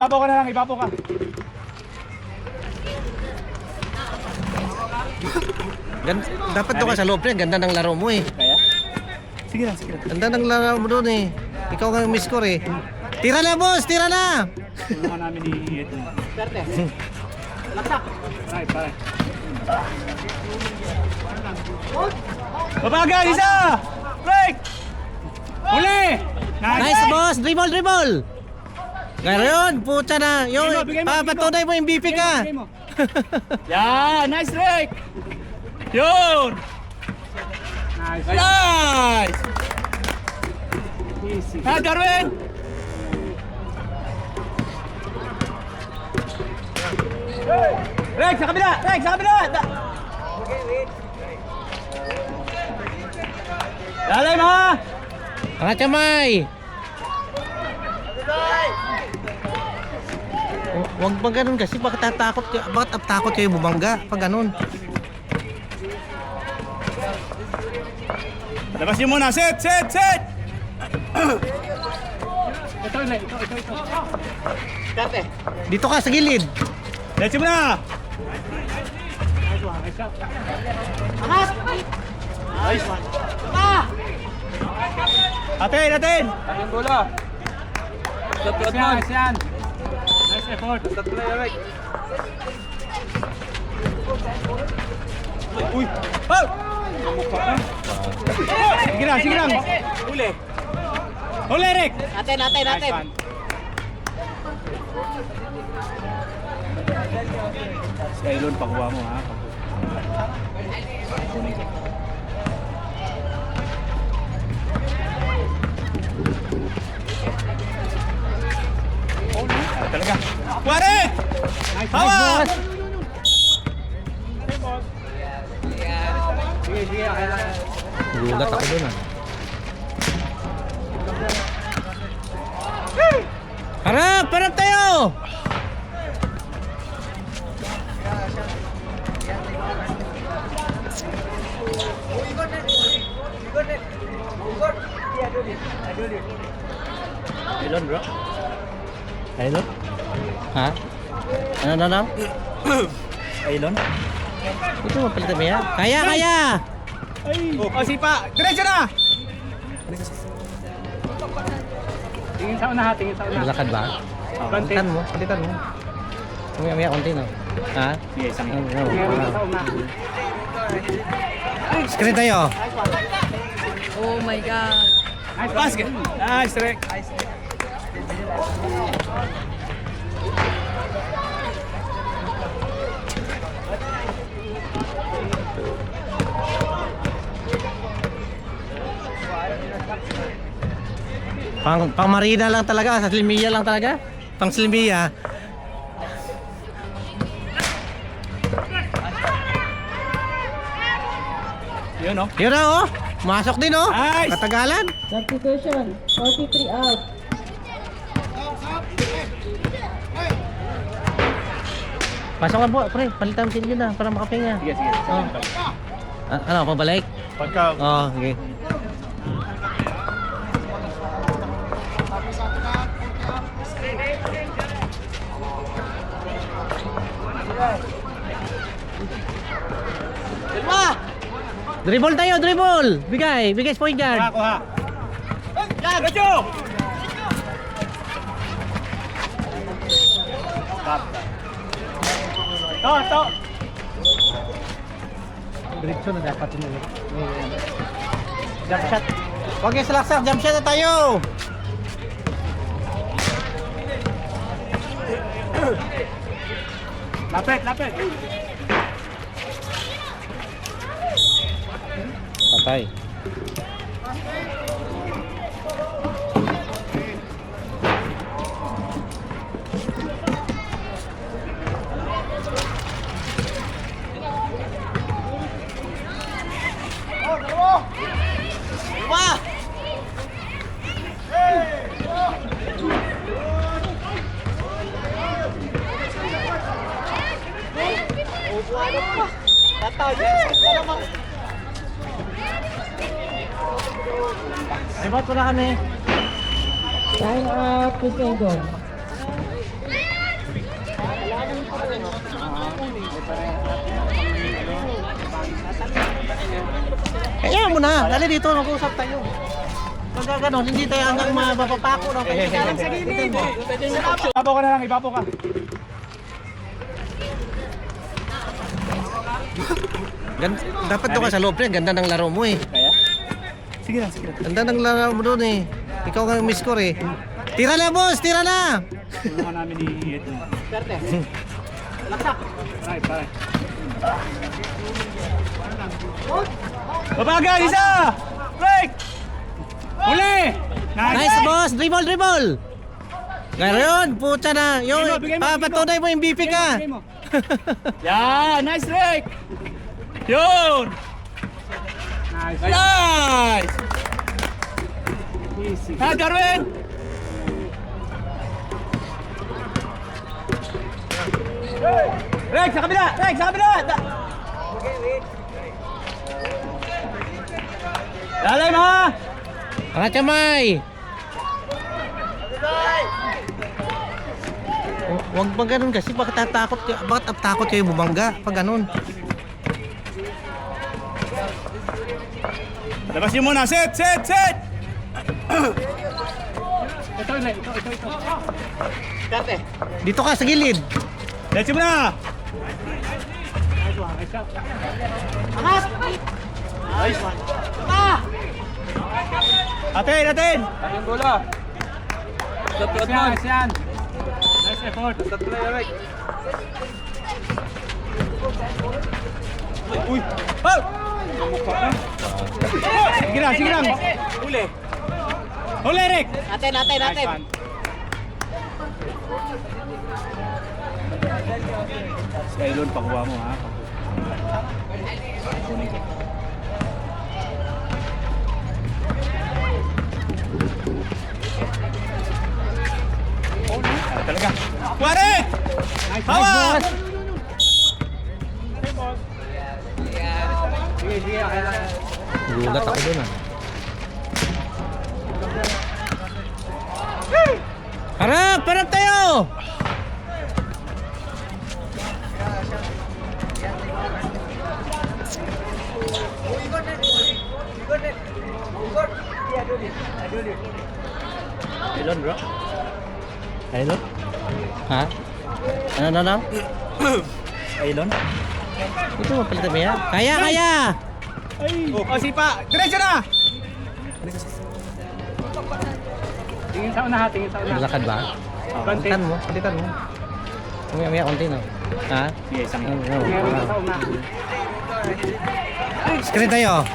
Ipapo ka na lang, ipapo ka. Dapat doon ka sa loob, pre. Ganda ng laro mo eh. Kaya? Sige lang, sige lang. Ganda ng laro mo doon eh. Ikaw nga yung miss score eh. Tira na, boss! Tira na! Tulungan namin ni Edwin. Perte. Laksak. Pare. Babagal, isa! Break! Uli! Nice, boss! Dribble! Ngayon, puta na. Yung, Bigay mo, patunay mo, MVP ka. Bigay mo. Yan! Nice break! Yun! Nice! Easy. Darwin! Rex, sa kabila! Rex, sa kabila! Dalay mo! Angat kamay! Huwag ba ganun kasi? Bakit takot kayo bumangga? Pag ganun. Labas niyo muna! Set! Ito. Karte. Dito ka sa gilid. Let's go na! Angas! Nice one. Atin! Atin bola. Nice yan. Nice effort. Uy! Oh! Sige lang. Uli, Rick! Natin. Nice one. Skylon, pakuha mo ha. Talaga. Pare! Hawa! Sige, okay lang. Gulat ako dun ah. Harap tayo! Skylon, bro. Hello? Ha? Ano? Skylon? Ito mapalitan mo yan? Kaya! Oh, sipa! Diretso na! Tingin sa una. Malakad ba? Konti. Palitan mo. Maya konti na. Ha? Sige, isang Ano? sa una. Screen tayo. Oh my God. Nice basket! Nice, Rick! Pang marina lang talaga, sa Slimiya lang talaga. Pang Slimiya. Yun, no? Yun na oh. Masok din oh. Nice! Katagalan. Substitution. 43 out. Pasokan po, pre. Palitan mo yun na para makapahinga. Sige. Oh. Ano, pabalik? Pagka... Oo, sige. Dribble tayo, dribble! Bigay sa point guard. Kuha. Yan, Gacho! Stop. To. Diretso na dapat yun. Jump shot. Huwag yung salaksak, jump shot na tayo! Lapit. Patay. Ibot ko na kami. Time out, Kusenggon. Kaya mo na. Dali dito, mag-usap tayo. Pagka ganon, hindi tayo hanggang mapapako ng kailangan sa gilid. Ibapo ka na lang, ibapo ka. Dapat doon ka sa loob rin. Ganda ng laro mo eh. Kaya? Sige lang, sige lang. Ganda ng laro mo doon eh. Ikaw nga miss score eh. Tira na boss, tira na! Tulungan namin ni Edwin. Perte. Laksak. Right, right. Babaga, isa! Break! Uli! Nice boss, dribble, dribble! Ngayon, puta na. Yung, Bigay mo, patunay mo, MVP ka. Bigay mo. Yan, nice break! Yun! Nice! Nice! Easy. Ha, Darwin! Rex, sa kabila! Rex, sa kabila! Lalay mo! Mga chamay! Huwag ba ganun kasi, bakit takot kayo bumangga pag ganun? Labas niyo muna! Set! Set! Set! Ito. Dati. Dito ka sa gilid. Let's go na! Angat! Nice one. Atin, atin! Atin bola. Nice yan. Nice effort. Uy! Oh! Sige lang, sige lang. Huli. Huli, Rick! Atin. Skylon, pakuha mo ha. Talaga. Kuwari! Hawak! Gulat ako dun ah. Harap tayo! Skylon, bro. Hello? Ha? Ano? Skylon? Ito mapalitan mo yan? Kaya! Oh, sipa! Diretso na! Tingin sa una. Lakad ba? Konti. Palitan mo. Mamaya konti na. Ha? Sige, isang. Sa una. Screen tayo.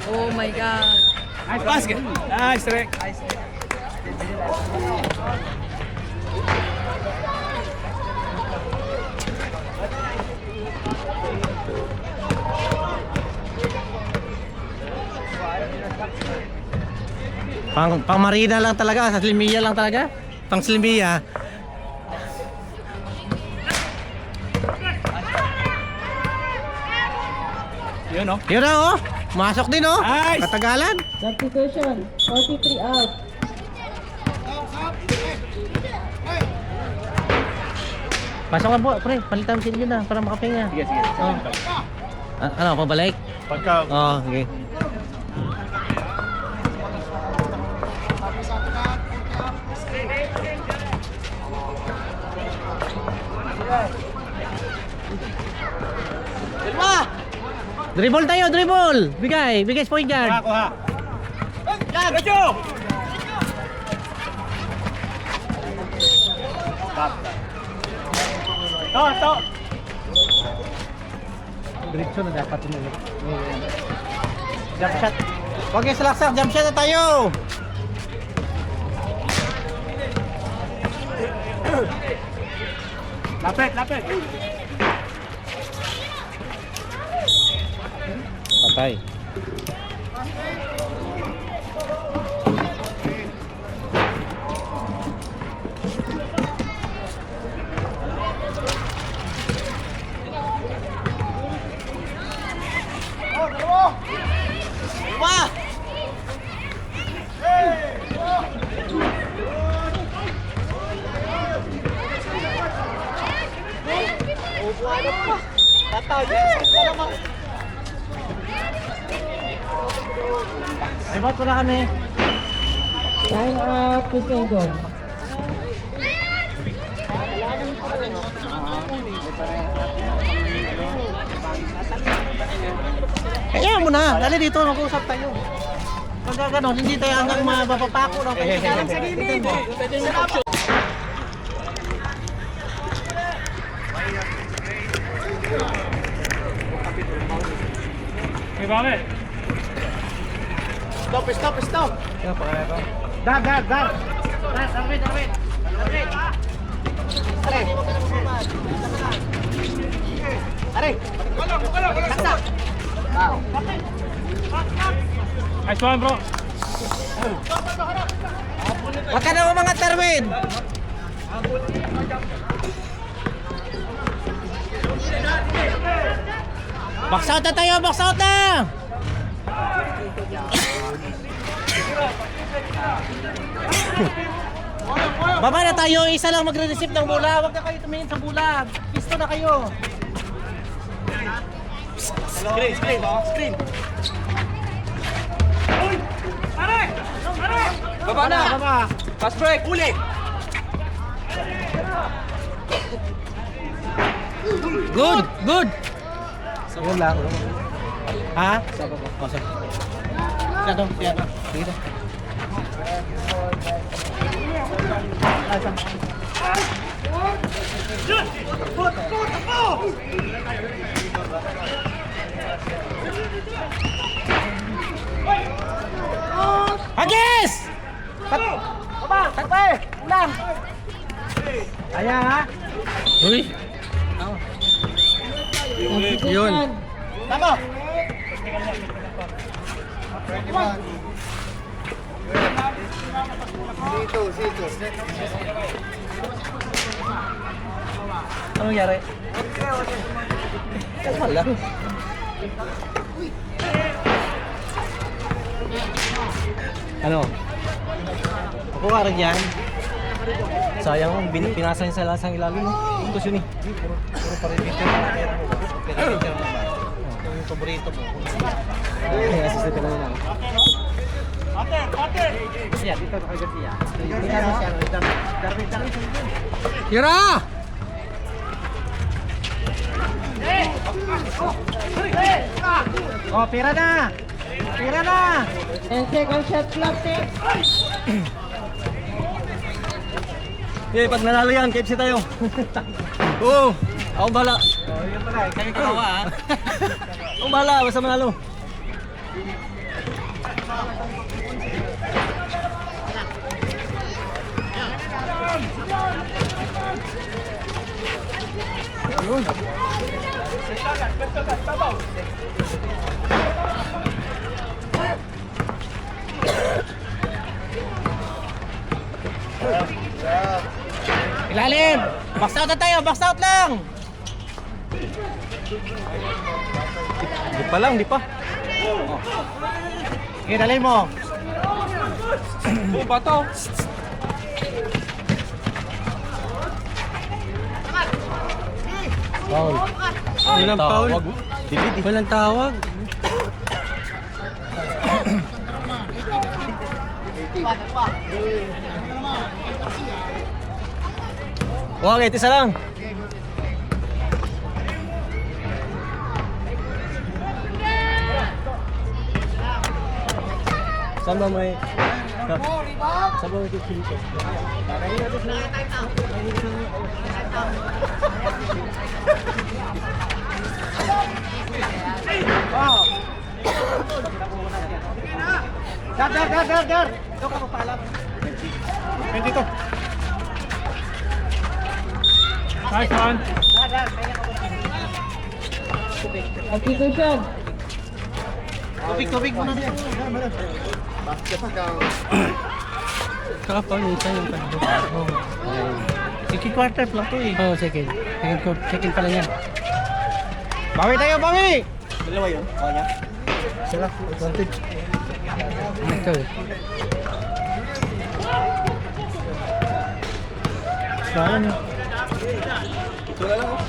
Oh my God. Nice basket. Nice, Rick. Pang marina lang talaga, sa Slimia lang talaga. Pang Slimia. Yun, oh. Yun na oh. Masok din oh. Nice. Katagalan. Substitution, 43 out. Pasok ka po, pre. Palitan mo sila na para makapahinga. Sige. Oh. Ano, pabalik? Pagka... Oh, sige. Dribble tayo, dribble! Bigay sa point guard. Kuha. Diretso! To! Diretso na dapat mo. Jump shot. Huwag yung salaksak, jump shot na tayo! Lapit! Patay. Ay, ba't wala kami? Time out, Poseidon. Kaya mo na, dali dito, mag-usap tayo. Pagka ganon, hindi tayo hanggang mapapako ng kailangan sa gilid. May bakit? Stop. Dar. Dar, Darwin. Are. Saksak. Nice one, bro. Wag ka na mga Darwin. Box out na tayo, box out na! Baba na tayo, isa lang magre-receive ng bola. Huwag na kayo tumingin sa bola. Pisto na kayo. Screen. Baba na. Pass break. Uli. Good. Yun lang. Ha? Oh, sige. Siya to. Sige. Agis! Tatay! Ulang! Kaya ha? Uy! Yun! Tama! Anong nangyari? Wala. Ano? Ako ka rin yan. Sayang, pinasa niya sa lasang ilalim. Ito yun eh. Puro paripitin na kaya mo. Paripitin na ba? Yung paborito mo. Ay, assistant ka na lang. Pater! Siya, dito na kayo siya. Dito na siya. Darwin. Yura! Oh, pira na! 10 second shot clock, eh. Okay, pag nanalo yan, KFC tayo. Oo, ako bahala. Yun pala, kami kawawa ha. Ako bahala, basta manalo. Yun. Ilalim! Box out na tayo! Box out lang! Di pa. Oh. Sige, dali mo. Bato. Foul. Walang foul. Walang tawag. Wag, isa lang. Saan ba may... Saan ba may kikilito? Wow! Dar! Ito ka magpaalam. Dito. Nice one. Dar! Substitution. Tubig muna dito. Kakapalitan yung kando. Second quarter lang to eh. Oo, second. Second pala yan. Bawi tayo, bawi! Dalawa yun? Oo niya. Sila, advantage. Ito eh. Saan eh? Ito na lang oh.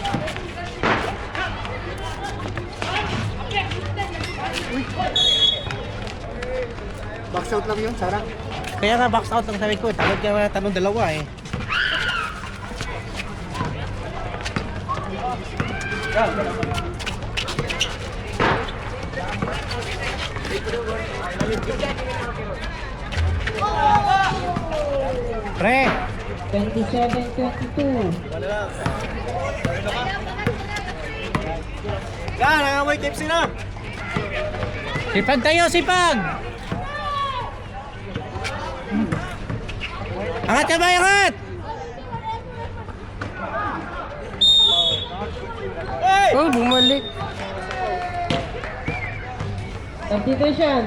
Box out lang yun, Sarah. Kaya nga box out ang sabi ko, talod ka na tanong dalawa eh. Pre! 27-22. Yan, nangamoy tipsy na! Sipag tayo, sipag! Angat ka ba, angat! Oh, bumalik. Substitution.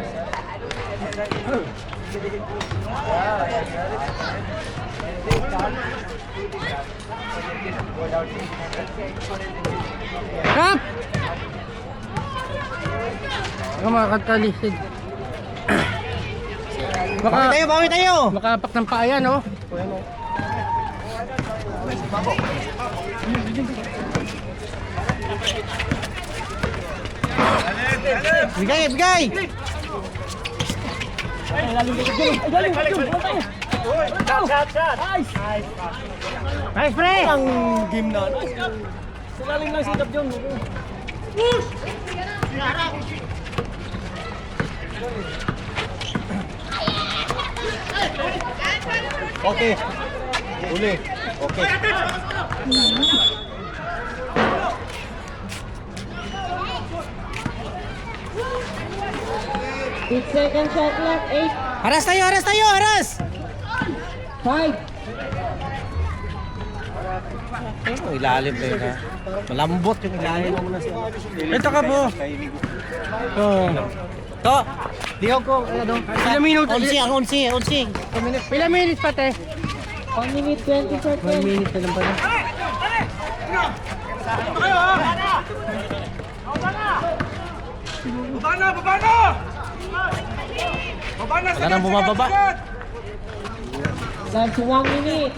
Kap! Ako makakatalisid. Bawi tayo! Makapak ng paa yan, oh. Bigay, bigay! Nice, pre! Ang game na. Silalim lang sikap dyan. Okay. Uli. Okay. 8 seconds shot left. 8, Haras tayo, haras tayo, haras! 5, Oh, ilalim pa yun ha. Malambot yung ilalim. Ito ka po. To. Diyo ko. Ano? Ilang minuto? Unsi, ang unsi, unsi. Pila minutes pa, te? 1 minute 20 seconds. 1 minute na lang pala. Wala nang bumababa. Last 1 minute.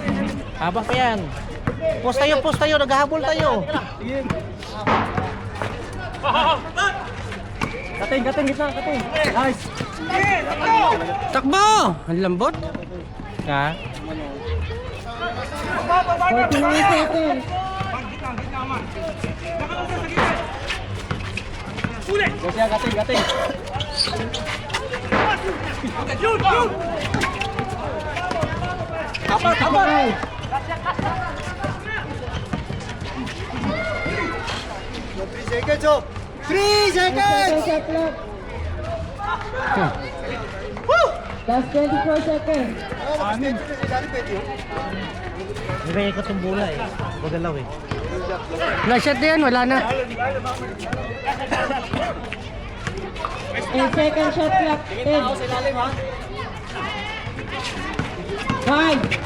Haba pa yan. Post tayo, naghahabol tayo. Kating, gitna, kating. Nice. Takbo! Ang lambot. Ha? 49 seconds. Kating. Kapal. 3 seconds, oh. 3 seconds! 2 seconds left. Last 24 seconds. Di ba ikot yung bola eh? Magalaw eh. Last shot yan, wala na. 8 seconds shot left. 10, 5,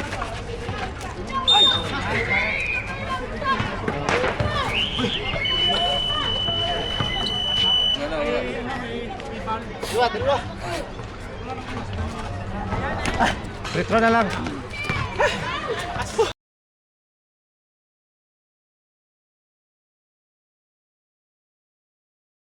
Dua. Retro na lang.